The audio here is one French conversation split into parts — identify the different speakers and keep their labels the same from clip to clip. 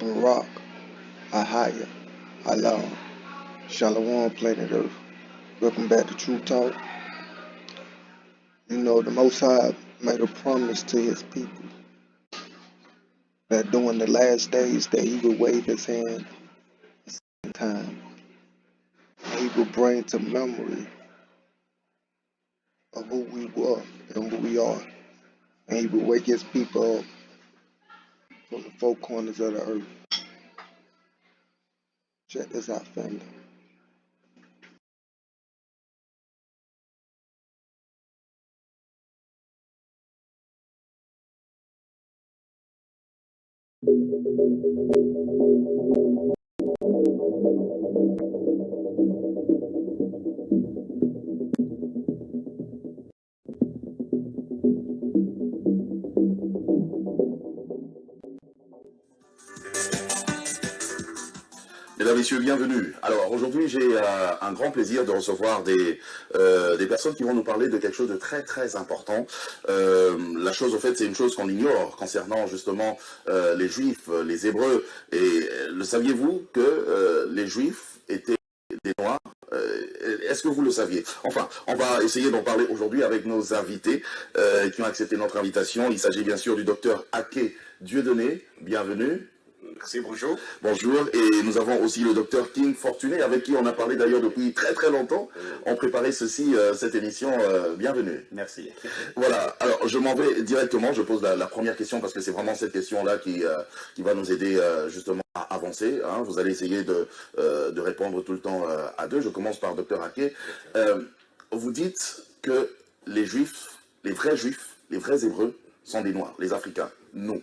Speaker 1: Barak, Ahaya, Alam, Shalom, planet Earth. Welcome back to True Talk. You know, the Most High made a promise to his people that during the last days that he would wave his hand in time. And he would bring to memory of who we were and who we are. And he would wake his people up from the four corners of the earth. Check this out, family.
Speaker 2: Mesdames, Messieurs, bienvenue. Alors aujourd'hui, j'ai un grand plaisir de recevoir des personnes qui vont nous parler de quelque chose de très très important. La chose, en fait, c'est une chose qu'on ignore concernant justement les Juifs, les Hébreux. Et le saviez-vous que les Juifs étaient des Noirs? Est-ce que vous le saviez? Enfin, on va essayer d'en parler aujourd'hui avec nos invités qui ont accepté notre invitation. Il s'agit bien sûr du docteur Ake Dieudonné. Bienvenue.
Speaker 3: Merci, bonjour.
Speaker 2: Bonjour, et nous avons aussi le docteur King Fortuné, avec qui on a parlé d'ailleurs depuis très très longtemps. On préparait cette émission. Bienvenue.
Speaker 3: Merci.
Speaker 2: Voilà, alors je m'en vais directement, je pose la première question parce que c'est vraiment cette question-là qui va nous aider justement à avancer. Hein. Vous allez essayer de répondre tout le temps à deux. Je commence par docteur Ake. Vous dites que les Juifs, les vrais Hébreux sont des Noirs, les Africains. Non.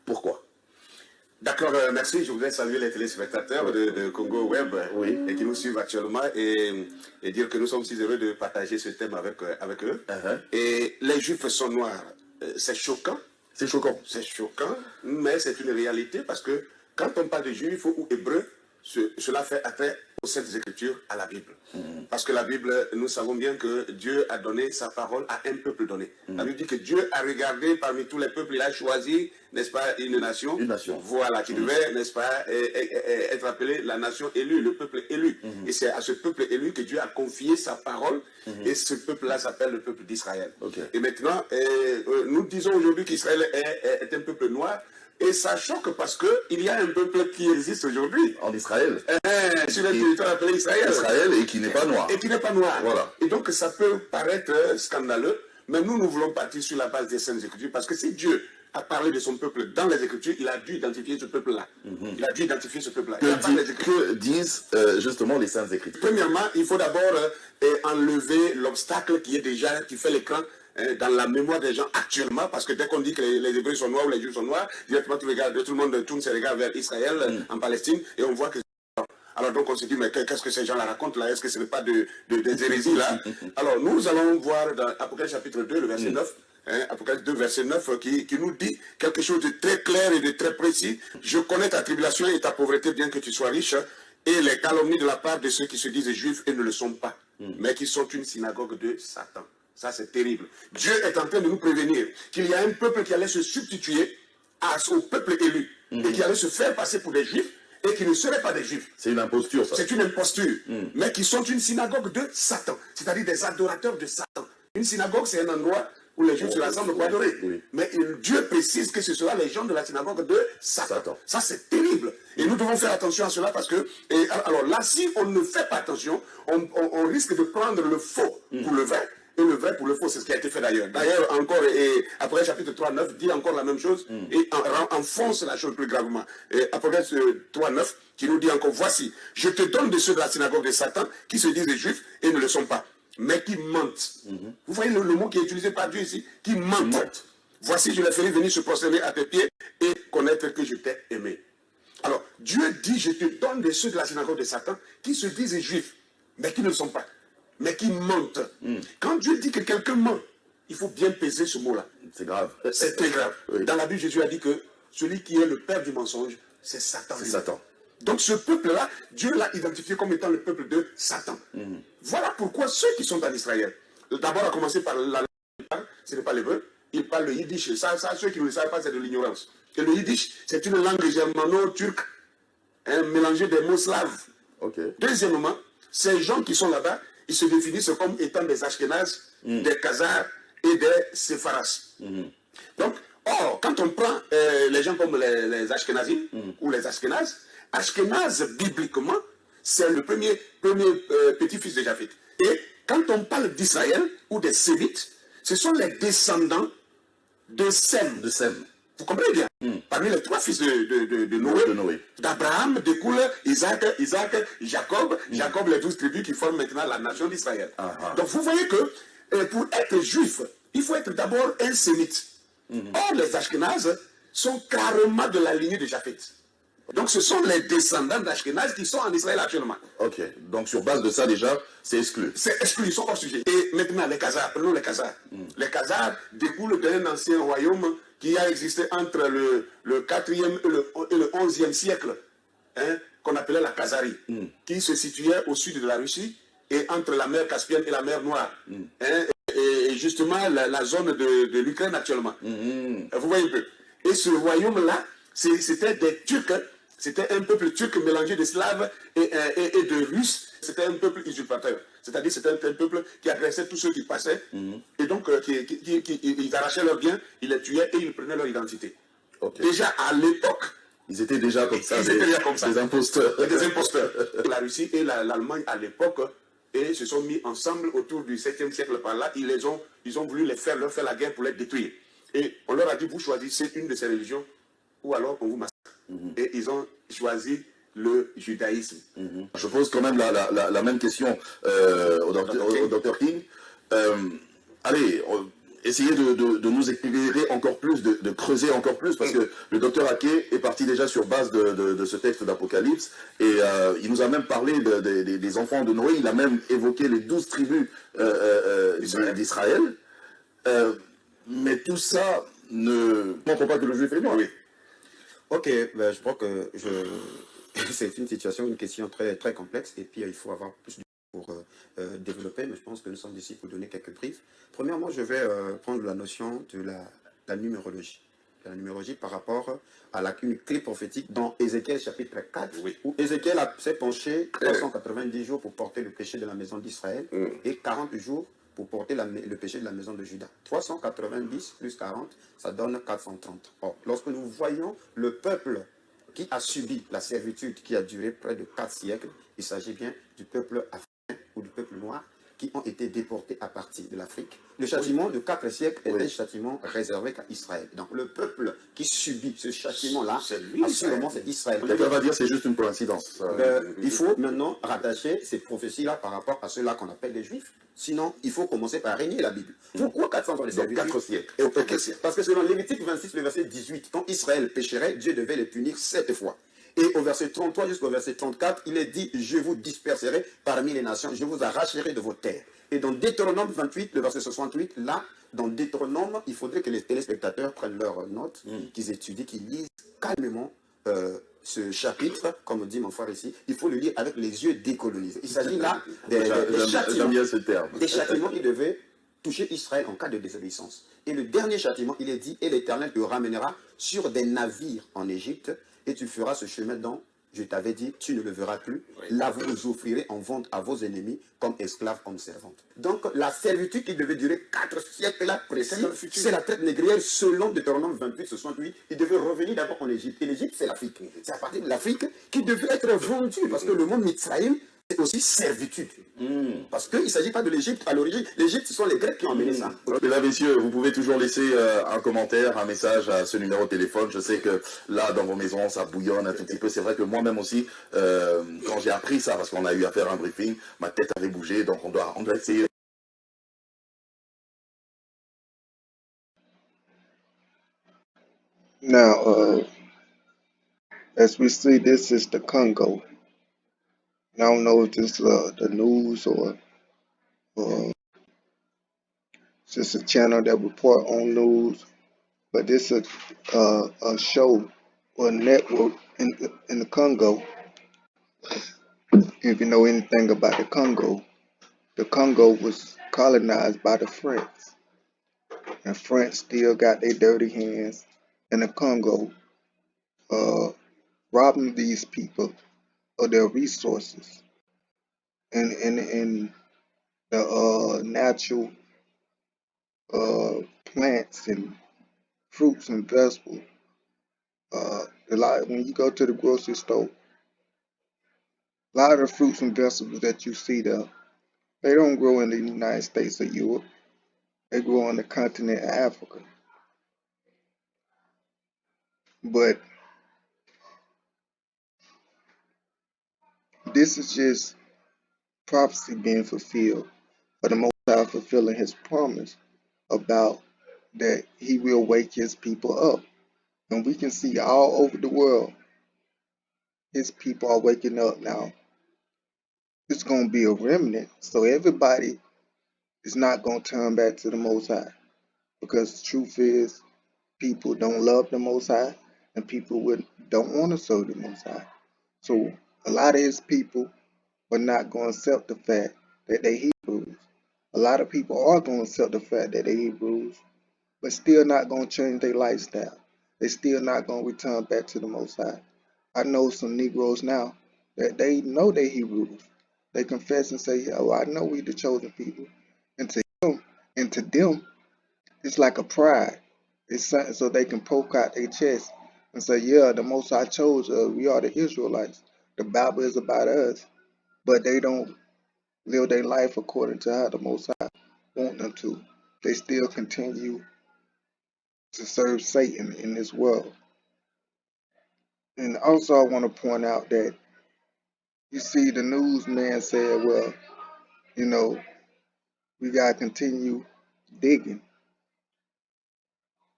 Speaker 2: Pourquoi?
Speaker 3: D'accord, merci. Je voudrais saluer les téléspectateurs de Congo Web et qui nous suivent actuellement et dire que nous sommes si heureux de partager ce thème avec eux. Et les Juifs sont noirs. C'est choquant.
Speaker 2: C'est choquant.
Speaker 3: C'est choquant, mais c'est une réalité parce que quand on parle de Juifs ou Hébreux, cela fait attrait aux Saintes Écritures, à la Bible. Parce que la Bible, nous savons bien que Dieu a donné sa parole à un peuple donné. La Bible dit que Dieu a regardé parmi tous les peuples, il a choisi, n'est-ce pas, une nation.
Speaker 2: Une nation.
Speaker 3: Voilà, qui devait, n'est-ce pas, être appelée la nation élue, le peuple élu. Et c'est à ce peuple élu que Dieu a confié sa parole. Et ce peuple-là s'appelle le peuple d'Israël. Et maintenant, nous disons aujourd'hui qu'Israël est un peuple noir. Et ça choque parce qu'il y a un peuple qui existe aujourd'hui.
Speaker 2: En Israël.
Speaker 3: Sur le territoire appelé Israël.
Speaker 2: Israël et qui n'est pas noir.
Speaker 3: Et qui n'est pas noir.
Speaker 2: Voilà.
Speaker 3: Et donc ça peut paraître scandaleux, mais nous voulons partir sur la base des Saintes Écritures parce que si Dieu a parlé de son peuple dans les Écritures, il a dû identifier ce peuple-là. Il a dû identifier ce peuple-là.
Speaker 2: Que disent justement les Saintes Écritures?
Speaker 3: Premièrement, il faut d'abord enlever l'obstacle qui fait l'écran dans la mémoire des gens actuellement, parce que dès qu'on dit que les Hébreux sont noirs ou les Juifs sont noirs, directement tout le monde tourne ses regards vers Israël, en Palestine, et on voit que... Alors donc on se dit, mais qu'est-ce que ces gens-là racontent là? Est-ce que ce n'est pas des hérésies là? Alors nous allons voir dans Apocalypse chapitre 2, le verset 9, Apocalypse 2, verset 9, qui nous dit quelque chose de très clair et de très précis. Je connais ta tribulation et ta pauvreté, bien que tu sois riche, et les calomnies de la part de ceux qui se disent juifs et ne le sont pas, mais qui sont une synagogue de Satan. Ça, c'est terrible. Dieu est en train de nous prévenir qu'il y a un peuple qui allait se substituer au peuple élu et qui allait se faire passer pour des juifs et qui ne seraient pas des juifs.
Speaker 2: C'est une imposture, ça.
Speaker 3: C'est une imposture, mais qui sont une synagogue de Satan, c'est-à-dire des adorateurs de Satan. Une synagogue, c'est un endroit où les juifs se rassemblent pour adorer. Mais Dieu précise que ce sera les gens de la synagogue de Satan. Ça, c'est terrible. Et nous devons faire attention à cela parce que, alors là, si on ne fait pas attention, on risque de prendre le faux pour le vrai. Et le vrai pour le faux, c'est ce qui a été fait d'ailleurs. D'ailleurs, encore, et après chapitre 3, 9 dit encore la même chose et enfonce la chose plus gravement. Et Apocalypse 3, 9 qui nous dit encore, voici, je te donne de ceux de la synagogue de Satan qui se disent des juifs et ne le sont pas, mais qui mentent. Vous voyez le mot qui est utilisé par Dieu ici, qui mentent. Voici, je les ferai venir se prosterner à tes pieds et connaître que je t'ai aimé. Alors, Dieu dit, je te donne de ceux de la synagogue de Satan qui se disent juifs, mais qui ne le sont pas, mais qui mentent. Quand Dieu dit que quelqu'un ment, il faut bien peser ce mot-là.
Speaker 2: C'est grave.
Speaker 3: C'est très grave. Dans la Bible, Jésus a dit que celui qui est le père du mensonge, c'est Satan.
Speaker 2: C'est Satan.
Speaker 3: Donc ce peuple-là, Dieu l'a identifié comme étant le peuple de Satan. Voilà pourquoi ceux qui sont en Israël, d'abord à commencer par la langue, ce n'est pas l'hébreu, ils parlent le yiddish. Ça, ceux qui ne le savent pas, c'est de l'ignorance. que le yiddish, c'est une langue germano-turque, mélangée des mots slaves. Deuxièmement, ces gens qui sont là-bas, ils se définissent comme étant des Ashkénazes, des Khazars et des Séfaras. Donc, or, quand on prend les gens comme les Ashkénazim ou les Ashkénazes, Ashkénaz, bibliquement, c'est le premier petit-fils de Japheth. Et quand on parle d'Israël ou des Sémites, ce sont les descendants de Sem. Vous comprenez bien? Parmi les trois fils de Noé, d'Abraham découle Isaac, Jacob, Jacob, les 12 tribus qui forment maintenant la nation d'Israël. Donc vous voyez que pour être juif, il faut être d'abord un sémite. Or, les Ashkénazes sont carrément de la lignée de Japheth. Donc ce sont les descendants d'Ashkénaz qui sont en Israël actuellement.
Speaker 2: Ok, donc sur base de ça déjà, c'est exclu.
Speaker 3: C'est exclu, ils sont hors sujet. Et maintenant les Khazars, prenons les Khazars. Les Khazars découlent d'un ancien royaume qui a existé entre le 4e et le 11e siècle, qu'on appelait la Khazarie, qui se situait au sud de la Russie et entre la mer Caspienne et la mer Noire. Et justement la zone de l'Ukraine actuellement. Vous voyez un peu. Et ce royaume-là, c'était des Turcs. C'était un peuple turc mélangé de Slaves et de Russes. C'était un peuple usurpateur. C'est-à-dire c'était un peuple qui agressait tous ceux qui passaient. Et donc, ils arrachaient leurs biens, ils les tuaient et ils prenaient leur identité. Déjà à l'époque,
Speaker 2: ils étaient déjà comme ça,
Speaker 3: des
Speaker 2: imposteurs.
Speaker 3: Des imposteurs. La Russie et l'Allemagne à l'époque et se sont mis ensemble autour du 7e siècle par là. Ils ont voulu leur faire la guerre pour les détruire. Et on leur a dit, vous choisissez une de ces religions ou alors on vous massacre. Et ils ont choisi le judaïsme.
Speaker 2: Je pose quand même la même question au docteur King. Essayez de nous éclairer encore plus, de creuser encore plus, parce que le docteur Ake est parti déjà sur base de ce texte d'Apocalypse, et il nous a même parlé des enfants de Noé, il a même évoqué les 12 tribus d'Israël, mais tout ça ne montre pas que le juif est mort.
Speaker 4: Ok, ben, je crois que c'est une situation, une question très, très complexe, et puis il faut avoir plus de temps pour développer, mais je pense que nous sommes ici pour donner quelques briefs. Premièrement, je vais prendre la notion de la numérologie. La numérologie par rapport à une clé prophétique dans Ézéchiel chapitre 4, où Ézéchiel s'est penché 390 jours pour porter le péché de la maison d'Israël et 40 jours pour porter le péché de la maison de Juda. 390 plus 40, ça donne 430. Or, lorsque nous voyons le peuple qui a subi la servitude qui a duré près de 4 siècles, il s'agit bien du peuple africain ou du peuple noir qui ont été déportés à partir de l'Afrique. Le châtiment de 4 siècles était un châtiment réservé qu'à Israël. Donc le peuple qui subit ce châtiment-là, assurément c'est Israël.
Speaker 2: Quelqu'un va dire que c'est juste une coïncidence.
Speaker 4: Il faut maintenant rattacher ces prophéties-là par rapport à ceux-là qu'on appelle les Juifs. Sinon, il faut commencer par régner la Bible. Pourquoi 400 ans de servitude?
Speaker 3: 4 siècles.
Speaker 4: Parce que selon Lévitique 26, le verset 18, quand Israël pécherait, Dieu devait les punir 7 fois. Et au verset 33 jusqu'au verset 34, il est dit, je vous disperserai parmi les nations, je vous arracherai de vos terres. Et dans Deutéronome 28, le verset 68, là, dans Deutéronome, il faudrait que les téléspectateurs prennent leurs notes, qu'ils étudient, qu'ils lisent calmement ce chapitre, comme dit mon frère ici, il faut le lire avec les yeux décolonisés. Il s'agit là des châtiments qui devaient toucher Israël en cas de désobéissance. Et le dernier châtiment, il est dit, et l'Éternel te ramènera sur des navires en Égypte, et tu feras ce chemin dont je t'avais dit, tu ne le verras plus. Là, vous vous offrirez en vente à vos ennemis comme esclaves, comme servantes. Donc, la servitude qui devait durer 4 siècles là précis, c'est la traite négrière selon Deutéronome 28, 68. Il devait revenir d'abord en Égypte. Et l'Égypte, c'est l'Afrique. C'est à partir de l'Afrique qu'il devait être vendu. Parce que le mot Mitzrayim, c'est aussi servitude. Parce qu'il ne s'agit pas de l'Égypte à l'origine. L'Égypte, ce sont les Grecs qui ont amené ça.
Speaker 2: Mesdames, messieurs, vous pouvez toujours laisser un commentaire, un message à ce numéro de téléphone. Je sais que là, dans vos maisons, ça bouillonne un tout petit peu. C'est vrai que moi-même aussi, quand j'ai appris ça, parce qu'on a eu à faire un briefing, ma tête avait bougé. Donc on doit essayer.
Speaker 1: Now, as we see, this is the Congo. I don't know if this is the news or just a channel that report on news, but this is a show or a network in the Congo. If you know anything about the Congo was colonized by the French, and French still got their dirty hands in the Congo. robbing these people of their resources and the natural plants and fruits and vegetables. Like when you go to the grocery store, a lot of the fruits and vegetables that you see there, they don't grow in the United States or Europe. They grow on the continent of Africa. But this is just prophecy being fulfilled, for the Most High fulfilling His promise about that He will wake His people up. And we can see all over the world, His people are waking up now. It's going to be a remnant. So everybody is not going to turn back to the Most High. Because the truth is, people don't love the Most High, and people don't want to serve the Most High. So a lot of His people are not going to accept the fact that they Hebrews. A lot of people are going to accept the fact that they Hebrews, but still not going to change their lifestyle. They still not going to return back to the Most High. I know some Negroes now that they know they Hebrews. They confess and say, "Oh, I know we the chosen people." And to them, it's like a pride. It's something so they can poke out their chest and say, "Yeah, the Most High chose us. We are the Israelites. The Bible is about us." But they don't live their life according to how the Most High want them to. They still continue to serve Satan in this world. And also, I want to point out that you see the newsman said, "Well, you know, we gotta continue digging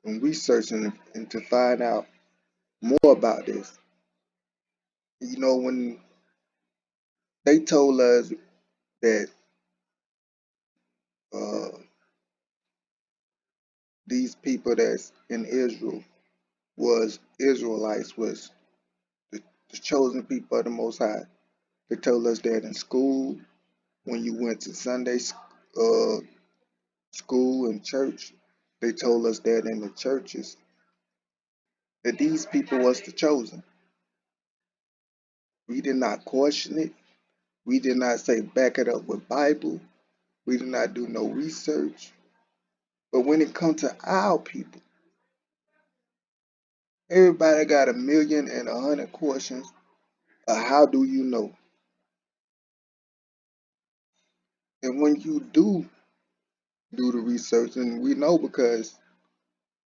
Speaker 1: and researching and to find out more about this." You know, when they told us that uh, these people that's in Israel was Israelites, was the chosen people of the Most High. They told us that in school, when you went to Sunday school and church. They told us that in the churches that these people was the chosen. We did not question it. We did not say back it up with Bible. We did not do no research. But when it comes to our people, everybody got 1,000,100 questions of how do you know? And when you do the research, and we know because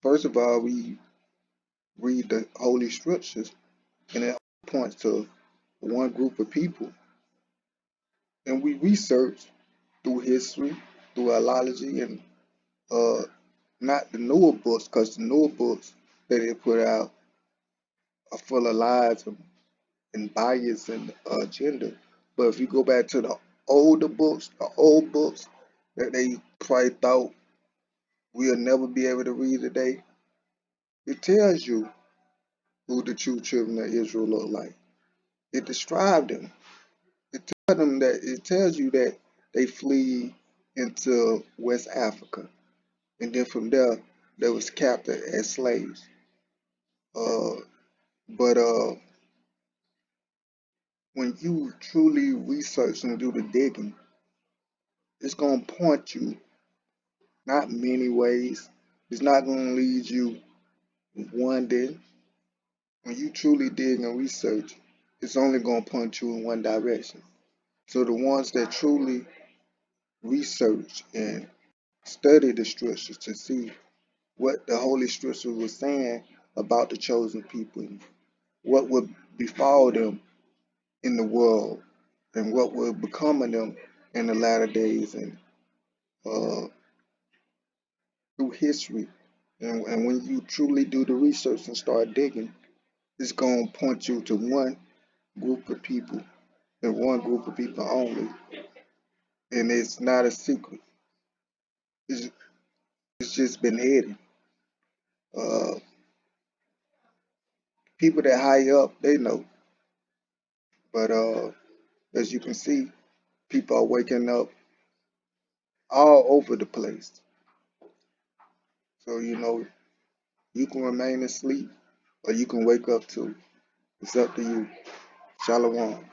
Speaker 1: first of all, we read the Holy Scriptures, and it points to one group of people, and we research through history, through alology, and uh, not the newer books, because the newer books that they put out are full of lies and bias and agenda. But if you go back to the older books, the old books that they probably thought we'll never be able to read today, it tells you who the true children of Israel look like. It describes them. It tells you that they flee into West Africa, and then from there they was captured as slaves. Uh, but when you truly research and do the digging, it's gonna point you not many ways. It's not gonna lead you one day. When you truly dig and research, it's only gonna point you in one direction. So the ones that truly research and study the scriptures to see what the Holy Scripture was saying about the chosen people, and what would befall them in the world, and what would become of them in the latter days, and uh, through history. And when you truly do the research and start digging, it's going to point you to one group of people and one group of people only. And it's not a secret. It's, it's just been hidden. Uh, People that high up, they know. But as you can see, people are waking up all over the place. So, you know, you can remain asleep or you can wake up to. It's up to you. Shalom.